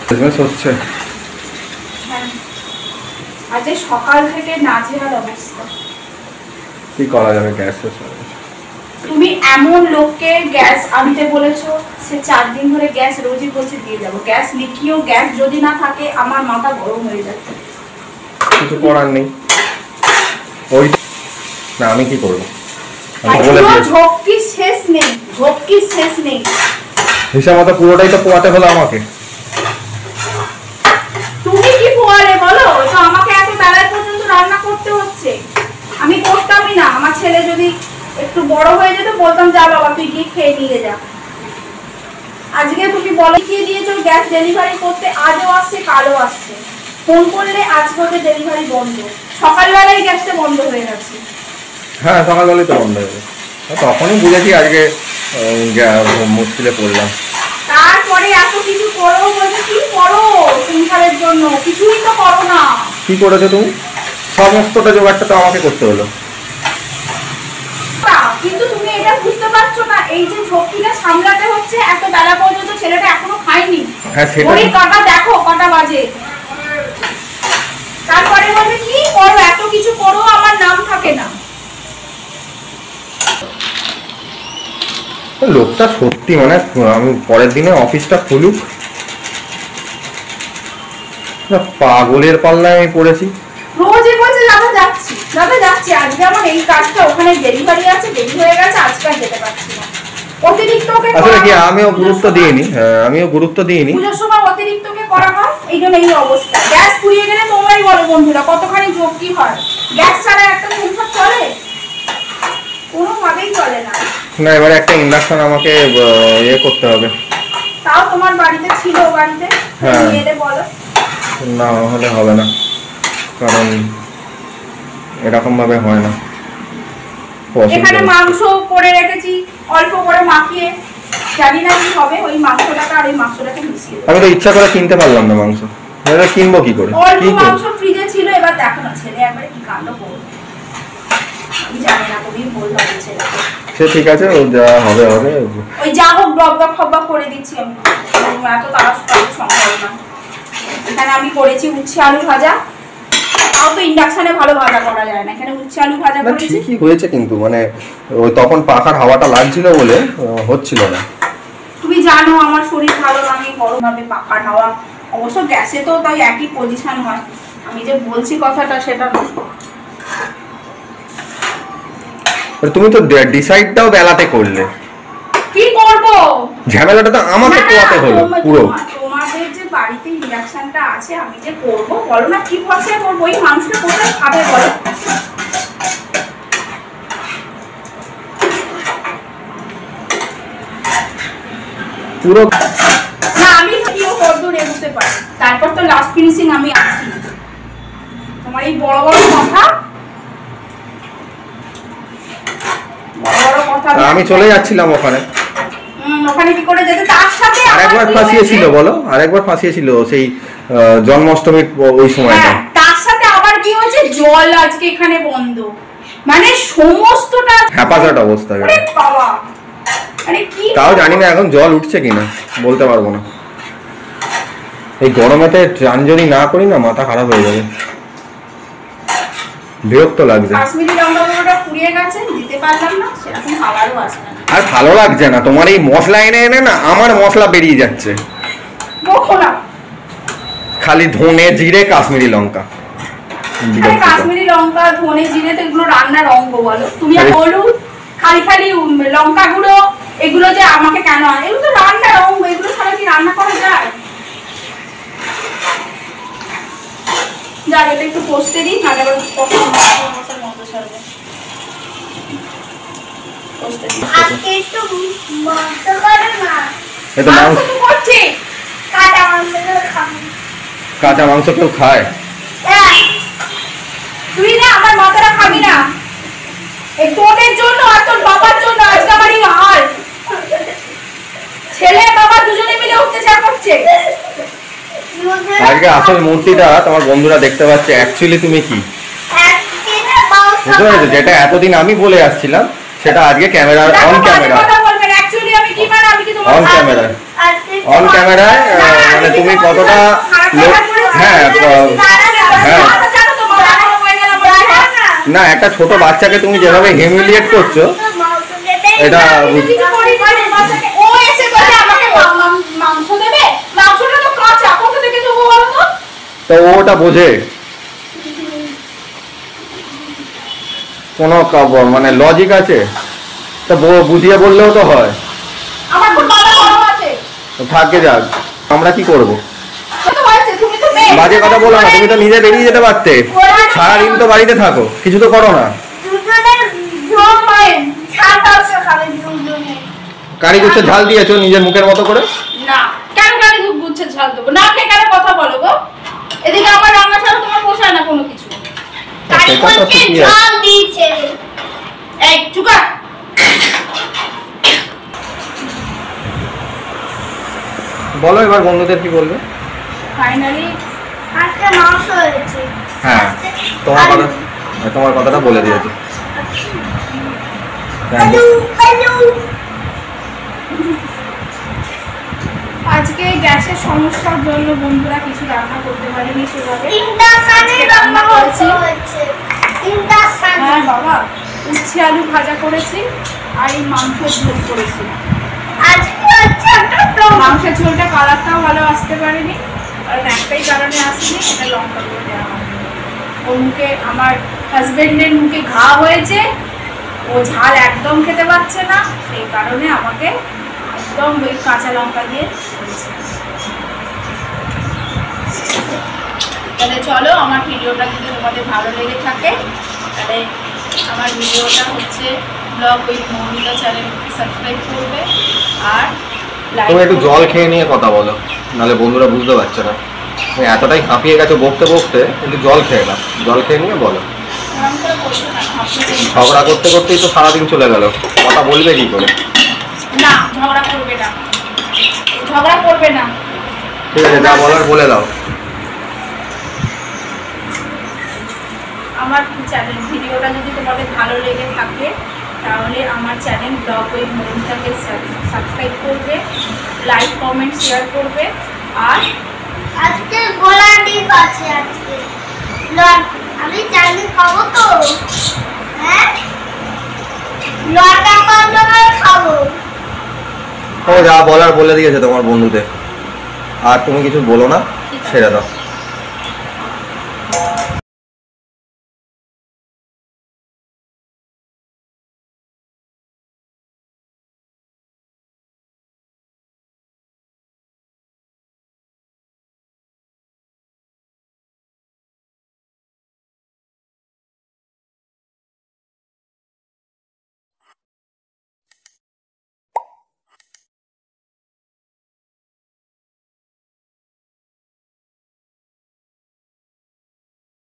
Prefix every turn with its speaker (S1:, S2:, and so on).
S1: হচ্ছে
S2: আজ সকাল থেকে নাজেহাল অবস্থা।
S1: কি করা যাবে? গ্যাস
S2: তুমি এমন লোককে গ্যাস আনতে বলেছো, সে 4 দিন ধরে গ্যাস রোজই বলছে দিয়ে যাবো, গ্যাস লিখিও গ্যাস যদি না থাকে আমার মাথা গরম হয়ে যাচ্ছে।
S1: কিছু করার নেই। ওই না আমি কি করবো?
S2: ঝক্কি শেষ নেই, ঝক্কি শেষ নেই।
S1: হিসাব মতো পুরোটাই তো পোয়াতে হলো আমাকে।
S2: তুমি কি পোয়ালে বলো তো? আমাকে এত বেলা পর্যন্ত রান্না করতে হচ্ছে। আমি করতামই না। আমার ছেলে যদি একটু বড় হয়ে যেত বলতাম যা বাবা তুই গিয়ে খেয়ে নিয়ে যা। আজকে তুমি বলে কি দিয়েছো গ্যাস ডেলিভারি করতে, আজও আসছে কালও আসছে। ফোন করলে আজকে ওদের ডেলিভারি বন্ধ, সকালবেলায় গ্যাসটা বন্ধ হয়ে গেছে।
S1: হ্যাঁ সকালবেলায় তো বন্ধ হয়ে গেছে, তখনই বুঝেছি আজকে মুশকিলে পড়লাম।
S2: তারপরে এত কিছু করো বলতে কি করো সংসারের জন্য? কিছুই তো করো না।
S1: কি করেছো তুমি? সমস্তটা জোগাড়টা তো আমাকে করতে হলো।
S2: কিন্তু তুমি এটা বুঝতে পারছো না, এই যে ঝক্কিটা সামলাতে হচ্ছে এত বেলা পর্যন্ত, ছেলেটা এখনো খায়নি।
S1: হ্যাঁ সেটা
S2: ওই কটা দেখো কটা বাজে। তারপরে বলবে কি করো, এত কিছু করো আমার নাম থাকে না।
S1: লোকটা সত্যি মানে আমি পরের দিনে অফিসটা খুলুক, পাগলের পাল্লায় আমি পড়েছি।
S2: রোজই বলছে দাদা যাচ্ছি দাদা যাচ্ছি, আজকে আমার এই কাজটা ওখানে ডেলিভারি আছে, দেরি হয়ে গেছে, আজকে আর যেতে পারছি না। অতিরিক্ত ওকে
S1: আসলে কি আমিও গুরুত্ব দিইনি।
S2: পুজোর সময় অতিরিক্ত কে করা হয়, এই জন্য এই অবস্থা। গ্যাস পুড়িয়ে গেলে তোমরাই বলো বন্ধুরা কতখানি ঝক্কি হয়। গ্যাস ছাড়া একটা সংসার চলে? কোনোভাবেই চলে না।
S1: না এবারে একটা ইন্ডাকশন আমাকে করতে হবে।
S2: তাও তোমার বাড়িতে ছিল, বাড়িতে নিয়ে এলে বলো।
S1: না হলে হবে না, কারণ এরকম ভাবে হয় না।
S2: এখানে মাংস করে রেখেছি অল্প করে মাখিয়ে, জানি না কি হবে ওই মাংসটাকে আর এই মাংসটাকে মিশিয়ে দেব।
S1: আমি তো ইচ্ছা করে কিনতে পারলাম না মাংস, এটা কিনবো কি করে?
S2: অল্প মাংস ফ্রিজে ছিল, এবার দেখো না ছেলে একবারে কি কাণ্ড করবে। আমি জানি না, তুমি বলবা ছেলেকে।
S1: সে ঠিক আছে, ও যা হবে হবে।
S2: ওই যা হোক ডবডব ফবডব করে দিচ্ছি আমি, এত তাড়াতাড়ি সম্ভব না। এখানে আমি করেছি উচ্ছে আলু ভাজা, তাও তো ইন্ডাকশনে ভালো ভাজা করা যায় না, এখানে উচ্ছে আলু ভাজা করেছি।
S1: ঠিকই হয়েছে কিন্তু মানে ওই তখন পাখার হাওয়াটা লাগছিল বলে হচ্ছিল না।
S2: তুমি জানো আমার শরীর ভালো না, আমি গরম ভাবে পাখার হাওয়া, অবশ্য গ্যাসে তো তাই একই পজিশন হয়, আমি যে বলছি কথাটা সেটা না।
S1: তুমি তো ডিসাইডটাও বেলাতে করলে,
S2: কি করব?
S1: ঝামেলাটা তো আমাকে পোয়াতে হলো পুরো।
S2: তোমাদের যে বাড়িতে ইন্ডাকশনটা আছে, আমি যে করব বলো না, কি ভরসা করব? ওই মাংসটা কোথায় খাবে বলো?
S1: পুরো
S2: না আমি ভিডিও কতদূর এগোতে পারি, তারপর তো লাস্ট ফিনিশিং আমি আসছি। তোমার এই বড় বড় কথা,
S1: আমি চলে যাচ্ছিলাম ওখানে।
S2: ওখানে কি করে যেতে? তার সাথে
S1: আরেকবার ফাঁসিয়েছিল বলো, আরেকবার ফাঁসিয়েছিল সেই জন্মাষ্টমীর ওই সময়টা।
S2: তার সাথে আবার কি হচ্ছে, জল আজকে এখানে বন্ধ, মানে সমস্তটা
S1: হ্যাপাজাট অবস্থা।
S2: আরে বাবা, আরে কি
S1: তাও জানি না এখন জল উঠছে কিনা, বলতে পারবো না। এই গরমেতে চানজনি না করি না মাথা খারাপ হয়ে যাবে, বিরক্ত লাগছে।
S2: কাশ্মীরি লঙ্কা গুঁড়োটা পুড়িয়ে গেছে, দিতে পারলাম না, সেরকম খাবারও আসবে না।
S1: আর ভালো লাগছে না তোমার এই মশলা এনে এনে না, আমার মশলা বেরিয়ে যাচ্ছে। খালি ধনে জিরে কাশ্মীরি লঙ্কা,
S2: কাশ্মীরি লঙ্কা ধনে জিরে তো এগুলো রান্নার অঙ্গ বলো তুমি। হলুদ খালি খালি লঙ্কা গুঁড়ো এগুলো যে আমাকে কেন আনে? এগুলো তো রান্নার অঙ্গ, এগুলো ছাড়া কি রান্না করা যায়? যাক এটা একটু কষতে দিই, নাহলে আবার কষতে মতো ছাড়বে।
S3: আজকে একটু মাংস করে না,
S1: এটা মাংস
S2: তো করছি,
S3: কাঁচা মাংস খাবো।
S1: কাঁচা মাংস কেউ খায়?
S2: তুই না আমার মাথাটা খাবি না, এই তোদের জন্য আর তোর বাবার জন্য আজকে আমার এই হাল। ছেলে বাবা দুজনে মিলে অত্যাচার করছে।
S1: আজকে আসল মূর্তিটা তোমার বন্ধুরা দেখতে পাচ্ছে, অ্যাকচুয়ালি তুমি কি বুঝতে পেরেছো? যেটা এতদিন আমি বলে আসছিলাম সেটা আজকে ক্যামেরা অন ক্যামেরা
S2: কথা বলবেন। অ্যাকচুয়ালি আমি কি মানে, আমি কি তোমার
S1: অন ক্যামেরা অন ক্যামেরায় মানে তুমি কতটা হ্যাঁ হ্যাঁ না, একটা ছোট বাচ্চাকে তুমি যেভাবে হিউমিলিয়েট করছো এটা
S2: ও এসে বলে আমাকে মাংস দেবে, মাংসটা তো কাঁচা, কোথা থেকে দেবো বলো তো?
S1: তো ওটা বোঝে কোনো মানে লজিক আছে? তো বুঝিয়ে বললেও তো হয়।
S2: আমার খুব মাথা গরম আছে।
S1: তো থাকে যাক, আমরা কি করব?
S2: তো হয়েছে, তুমি তো মেয়ে।
S1: বাজে কথা বলো না, তুমি তো নিজে বেরিয়ে যেতে পারতে। সারাদিন তো বাড়িতে থাকো, কিছু তো করো না।
S3: দুজনের ঝোল মায়ের ঝাল টালসা খাবে দুজনে।
S1: কারি গুচ্ছে ঝাল দিয়েছো নিজের মুখের মতো করে?
S2: না, কেন কারি গুচ্ছে ঝাল দেবো? না খেয়ে কেন কথা বলো গো? এদিকে আমার রান্না ছাড়া তোমার পোষায় না কোনো কিছু।
S3: কারি
S1: সেটা তো
S3: করতে
S1: ঠিকই আছে।
S3: ঝাল দিয়েছে।
S2: এই চুকা।
S1: বলো এবার বন্ধুদের কি বলবে?
S2: ফাইনালি
S3: আজকে মাংস হয়েছে।
S1: হ্যাঁ, তোমার কথাটা বলে দিয়েছি।
S3: আলু আলু
S2: আজকে গ্যাসের সমস্যার জন্য বন্ধুরা কিছু রান্না করতে পারিনি সেভাবে।
S3: তিনটা সানে রান্না
S2: করেছি।
S3: হয়েছে। তিনটা সানে।
S2: হ্যাঁ বাবা, উচ্ছে আলু ভাজা করেছি আর এই মাংসের ঝোল করেছি।
S3: আজকে হচ্ছে একটা টমেটো।
S2: মাংসের ঝোলটা কালারটাও ভালো আসতে পারেনি, কারণ একটাই কারণে আসেনি, এটা লঙ্কা করে দেওয়া হয়। ওর মুখে, আমার হাজবেন্ডের মুখে ঘা হয়েছে, ও ঝাল একদম খেতে পারছে না, সেই কারণে আমাকে একদম ওই কাঁচা লঙ্কা দিয়ে করেছে। তাহলে চলো, আমার ভিডিওটা যদি তোমাদের ভালো লেগে থাকে তাহলে আমার ভিডিওটা হচ্ছে ব্লগ উইথ মৌমিতা চ্যানেলকে সাবস্ক্রাইব করবে আর
S1: তুমি একটু জল খেয়ে নিয়ে কথা বলো, নাহলে বন্ধুরা বুঝতে পারছে না। তুমি এতটাই হাঁপিয়ে গেছো বকতে বকতে, একটু জল খেয়ে নাও, জল খেয়ে নিয়ে বলো। ঝগড়া করতে করতেই তো সারাদিন চলে গেল, কথা বলবে কি করে?
S2: না, ঝগড়া করবে না, ঝগড়া করবে না।
S1: ঠিক আছে, যা বলার বলে দাও।
S2: আমার চ্যানেল ভিডিওটা যদি তোমাদের ভালো লেগে থাকে তাহলে আমার চ্যানেল ব্লগ উইথ মৌমিতাকে সাবস্ক্রাইব করবে, লাইক কমেন্ট শেয়ার করবে। আর
S3: আজকে গোলা ডিম আছে আজকে। আমি চাইলে খাবো তো। হ্যাঁ? লটা পাউডার খাবো।
S1: ও যা বলার বলে দিয়েছে তোমার বন্ধুদের, আর তুমি কিছু বলো না, ছেড়ে দাও।